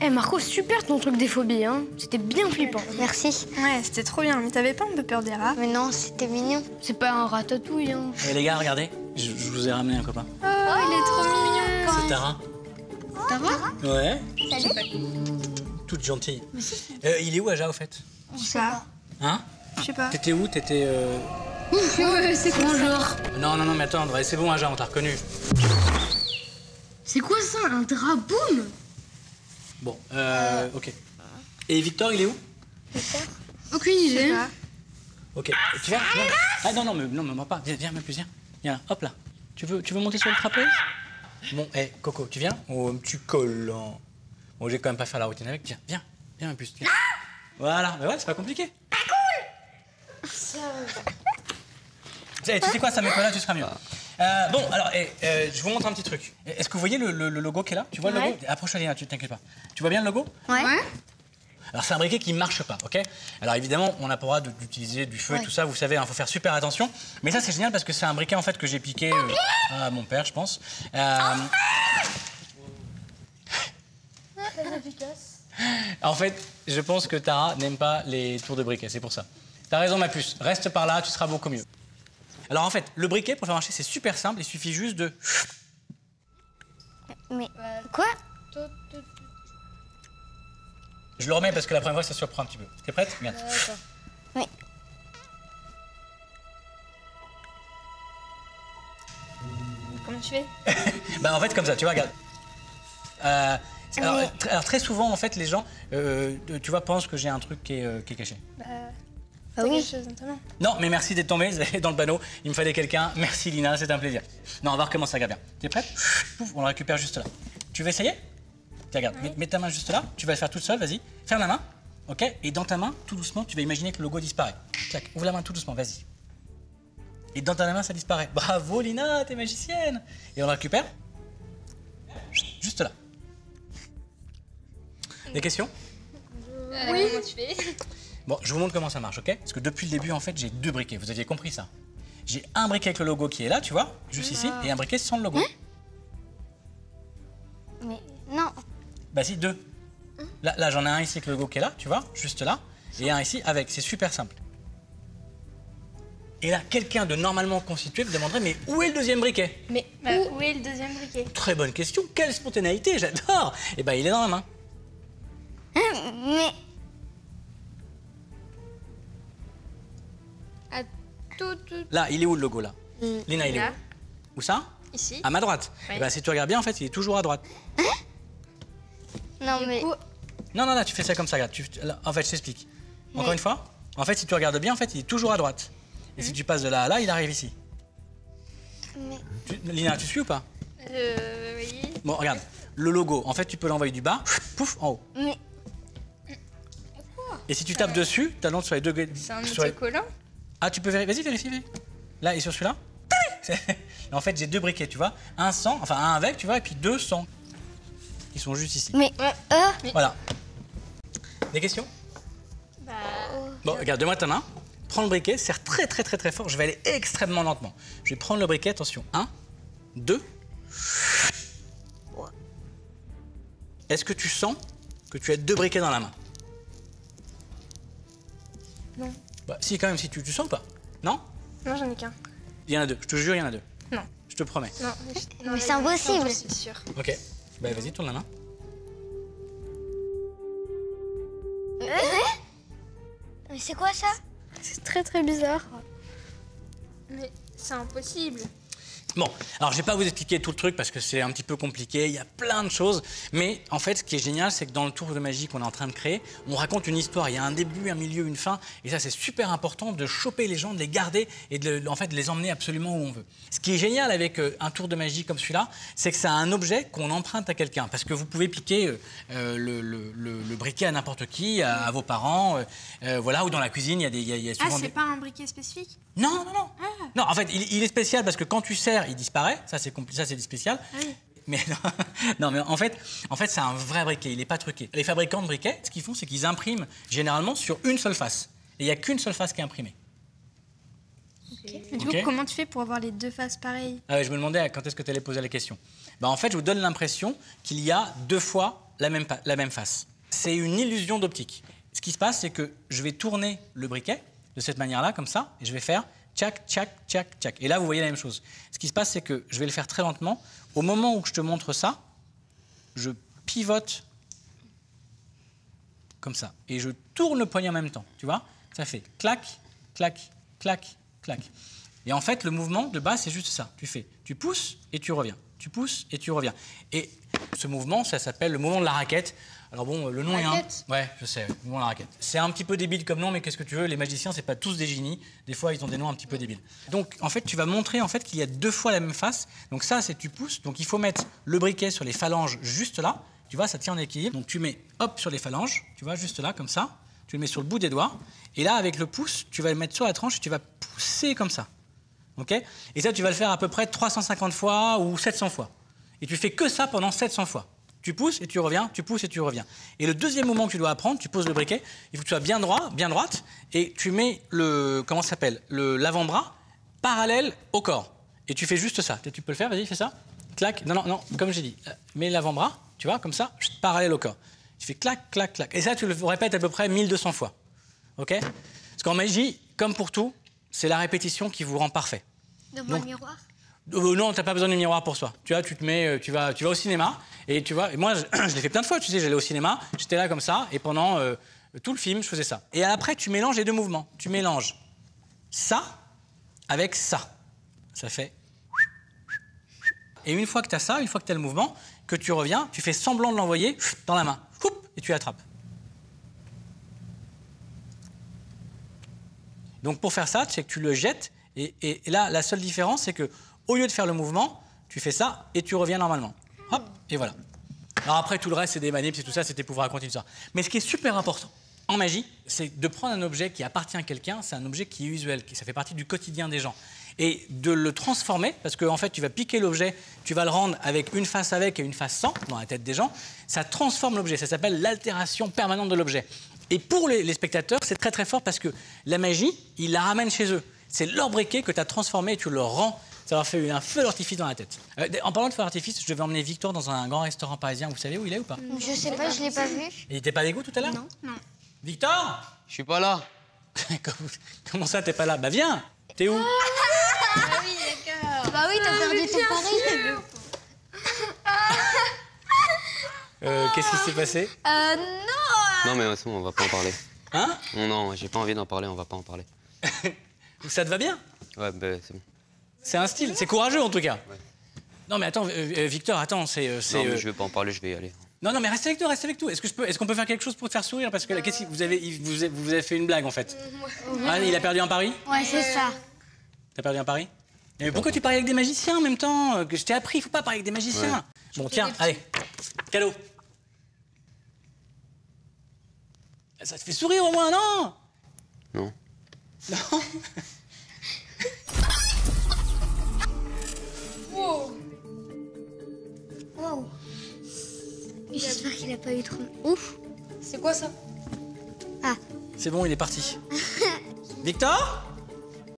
Eh Marco, super ton truc des phobies, hein. C'était bien flippant. Merci. Ouais, c'était trop bien. Mais t'avais pas un peu peur des rats? Mais non, c'était mignon. C'est pas un ratatouille, hein. Et les gars, regardez, je vous ai ramené un copain. Oh, il est trop mignon. C'est Tara. Tara? Ouais. Salut. Toute gentille. Il est où, Aja, au fait? Je sais pas. Hein? Je sais pas. T'étais où? T'étais... Ouais, c'est quoi genre? Non, mais attends, c'est bon, Aja, on t'a reconnu. C'est quoi ça, un draboum? Bon, ok. Et Victor, il est où? Aucune idée. Ok. Tu viens? Ah non, mais moi pas. Viens, même plus, viens. Viens, hop là. Tu veux monter sur le trapèze? Bon, Coco, tu viens? Oh, un petit collant. Bon, je vais quand même pas faire la routine avec. Viens, même plus. Viens. Voilà, mais ouais, c'est pas compliqué. Pas cool! Tu sais quoi, ça met là, tu seras mieux. Bon, alors, je vous montre un petit truc. Est-ce que vous voyez le logo qui est là? Tu vois le logo? Approche-toi, Lina, tu t'inquiètes pas. Tu vois bien le logo? Ouais. Alors, c'est un briquet qui ne marche pas, ok? Alors, évidemment, on n'a pas le droit d'utiliser du feu et tout ça, vous savez, il faut faire super attention. Mais ça, c'est génial parce que c'est un briquet, en fait, que j'ai piqué à mon père, je pense. Très efficace. En fait, je pense que Tara n'aime pas les tours de briquet, c'est pour ça. T'as raison, ma puce. Reste par là, tu seras beaucoup mieux. Alors, en fait, le briquet, pour faire marcher, c'est super simple. Il suffit juste de... Mais quoi? Je le remets parce que la première fois, ça surprend un petit peu. T'es prête? Regarde. Oui. Comment tu fais? Bah, en fait, comme ça, tu vois, regarde. Alors, très souvent, en fait, les gens, tu vois, pensent que j'ai un truc qui est caché. T'as oui. quelque chose dans ta main? Non, mais merci d'être tombé dans le panneau. Il me fallait quelqu'un. Merci, Lina, c'est un plaisir. Non, on va recommencer, regarde bien. T'es prête? Pouf, on le récupère juste là. Tu veux essayer? Tiens, regarde, mets ta main juste là. Tu vas le faire toute seule, vas-y. Ferme la main, ok? Et dans ta main, tout doucement, tu vas imaginer que le logo disparaît. Tac, ouvre la main tout doucement, vas-y. Et dans ta main, ça disparaît. Bravo, Lina, t'es magicienne. Et on le récupère? Juste là. Des questions? Oui. Comment tu fais? Bon, je vous montre comment ça marche, ok? Parce que depuis le début, en fait, j'ai deux briquets. Vous aviez compris ça? J'ai un briquet avec le logo qui est là, tu vois, juste ici, et un briquet sans le logo. Mais non. Bah si, deux. Là j'en ai un ici avec le logo qui est là, tu vois, juste là, et un ici avec. C'est super simple. Et là, quelqu'un de normalement constitué me demanderait, mais où est le deuxième briquet? Mais où est le deuxième briquet? Très bonne question, quelle spontanéité, j'adore! Eh ben, il est dans la main. Mais Là, il est où le logo, là? Lina, il est Là. où? Où ça? Ici. À ma droite. Oui. Eh ben, si tu regardes bien, en fait, il est toujours à droite. non, mais Non, là, tu fais ça comme ça, regarde. Là, en fait, je t'explique. Encore une fois, en fait, si tu regardes bien, en fait, il est toujours à droite. Et si tu passes de là à là, il arrive ici. Lina, tu suis ou pas? Oui. Bon, regarde. Le logo, en fait, tu peux l'envoyer du bas, pouf, en haut. mais Et si tu tapes dessus, tu sur les deux... C'est un sur les- autocollant? Ah, tu peux vérifier? Vas-y, vérifie. Là, et sur celui-là? En fait, j'ai deux briquets, tu vois. Un sans, enfin un avec, tu vois, et puis deux sans. Ils sont juste ici. mais Voilà. Des questions? Bon, regarde, donne-moi ta main. Prends le briquet, serre très fort. Je vais aller extrêmement lentement. Je vais prendre le briquet, attention. 1, 2. Est-ce que tu sens que tu as deux briquets dans la main? Non. Bah, si, quand même, si tu sens ou pas? Non? Non, j'en ai qu'un. Il y en a deux, je te jure, il y en a deux. Non. Je te promets. Non, non, Mais c'est impossible. Je suis sûre. Ok. Bah, vas-y, tourne la main. mais c'est quoi ça? C'est très bizarre. Mais c'est impossible. Bon, alors je vais pas vous expliquer tout le truc parce que c'est un petit peu compliqué, il y a plein de choses. Mais en fait, ce qui est génial, c'est que dans le tour de magie qu'on est en train de créer, on raconte une histoire. Il y a un début, un milieu, une fin. Et ça, c'est super important de choper les gens, de les garder et en fait, de les emmener absolument où on veut. Ce qui est génial avec un tour de magie comme celui-là, c'est que c'est un objet qu'on emprunte à quelqu'un. Parce que vous pouvez piquer le briquet à n'importe qui, à vos parents, voilà, ou dans la cuisine, il y a souvent C'est pas un briquet spécifique? Non. Non, en fait, il est spécial parce que quand tu serres, il disparaît. Ça, c'est spécial. Oui. Mais non, mais en fait, c'est un vrai briquet. Il n'est pas truqué. Les fabricants de briquets, ce qu'ils font, c'est qu'ils impriment généralement sur une seule face. Et il n'y a qu'une seule face qui est imprimée. Mais du coup, comment tu fais pour avoir les deux faces pareilles? Ah ouais, je me demandais quand est-ce que tu allais poser la question. Bah, en fait, je vous donne l'impression qu'il y a deux fois la même face. C'est une illusion d'optique. Ce qui se passe, c'est que je vais tourner le briquet de cette manière-là, comme ça, et je vais faire tchac, tchac, tchac, tchac. Et là, vous voyez la même chose. Ce qui se passe, c'est que je vais le faire très lentement. Au moment où je te montre ça, je pivote comme ça. Et je tourne le poignet en même temps, tu vois. Ça fait clac, clac, clac, clac. Et en fait, le mouvement de base, c'est juste ça. Tu pousses et tu reviens. Tu pousses et tu reviens. Et ce mouvement, ça s'appelle le mouvement de la raquette. Alors bon, le nom est un... Ouais, je sais, le mouvement de la raquette. C'est un petit peu débile comme nom, mais qu'est-ce que tu veux, les magiciens, c'est pas tous des génies. Des fois, ils ont des noms un petit peu débiles. Donc, en fait, tu vas montrer en fait, qu'il y a 2 fois la même face. Donc ça, c'est tu pousses. Donc il faut mettre le briquet sur les phalanges juste là. Tu vois, ça tient en équilibre. Donc tu mets, hop, sur les phalanges. Tu vois, juste là, comme ça. Tu le mets sur le bout des doigts. Et là, avec le pouce, tu vas le mettre sur la tranche et tu vas pousser comme ça. OK ? Et ça, tu vas le faire à peu près 350 fois ou 700 fois. Et tu fais que ça pendant 700 fois. Tu pousses et tu reviens, tu pousses et tu reviens. Et le deuxième moment que tu dois apprendre, tu poses le briquet, il faut que tu sois bien droit, bien droite, et tu mets le, comment ça s'appelle, l'avant-bras parallèle au corps. Et tu fais juste ça. Tu peux le faire, vas-y, fais ça. Clac, non, non, non, comme j'ai dit, mets l'avant-bras, tu vois, comme ça, parallèle au corps. Tu fais clac, clac, clac. Et ça, tu le répètes à peu près 1200 fois. OK ? Parce qu'en magie, comme pour tout, c'est la répétition qui vous rend parfait. Devant le miroir. Non, t'as pas besoin de miroir pour soi. Tu vois, tu te mets, tu vas au cinéma et tu vois. Et moi, je l'ai fait plein de fois. Tu sais, j'allais au cinéma, j'étais là comme ça et pendant tout le film, je faisais ça. Et après, tu mélanges les 2 mouvements. Tu mélanges ça avec ça. Ça fait. Et une fois que t'as ça, une fois que t'as le mouvement, que tu reviens, tu fais semblant de l'envoyer dans la main. Et tu l'attrapes. Donc pour faire ça, c'est que tu le jettes. Et là, la seule différence, c'est que au lieu de faire le mouvement, tu fais ça et tu reviens normalement. Hop, et voilà. Alors après, tout le reste, c'est des manips, c'est tout ça, c'était pour vous raconter tout ça. Mais ce qui est super important en magie, c'est de prendre un objet qui appartient à quelqu'un, c'est un objet qui est usuel, ça fait partie du quotidien des gens. Et de le transformer, parce qu'en fait, tu vas piquer l'objet, tu vas le rendre avec une face avec et une face sans, dans la tête des gens, ça transforme l'objet, ça s'appelle l'altération permanente de l'objet. Et pour les spectateurs, c'est très très fort parce que la magie, ils la ramènent chez eux. C'est leur briquet que tu as transformé et tu le rends. Ça leur fait un feu d'artifice dans la tête. En parlant de feu d'artifice, je devais emmener Victor dans un grand restaurant parisien. Vous savez où il est ou pas? Je sais pas, je l'ai pas vu. Il était pas avec vous tout à l'heure? Non. Non. Victor? Je suis pas là. Comment ça, t'es pas là? Bah viens. T'es où? Ah oui, d'accord. Bah oui, t'as perdu ton pari. Qu'est-ce qui s'est passé? Non. Non, mais on va pas en parler. Hein? Non, j'ai pas envie d'en parler, on va pas en parler. Ça te va bien? Ouais, bah c'est bon. C'est un style, c'est courageux en tout cas. Ouais. Non mais attends, Victor, attends, c'est... Non, mais je vais pas en parler, je vais y aller. Non, mais reste avec nous, reste avec nous. Est-ce qu'on peut faire quelque chose pour te faire sourire? Parce que là, qu'est-ce que vous avez fait une blague en fait. Ah, il a perdu un pari? Ouais, c'est ça. T'as perdu un pari? Mais pourquoi tu paries avec des magiciens en même temps? Que je t'ai appris, il faut pas parier avec des magiciens. Ouais. Bon, tiens, allez, cadeau. Ça te fait sourire au moins, non? Non. Non. Wow. J'espère qu'il a pas eu trop. Ouf. C'est quoi ça? Ah. C'est bon, il est parti. Victor?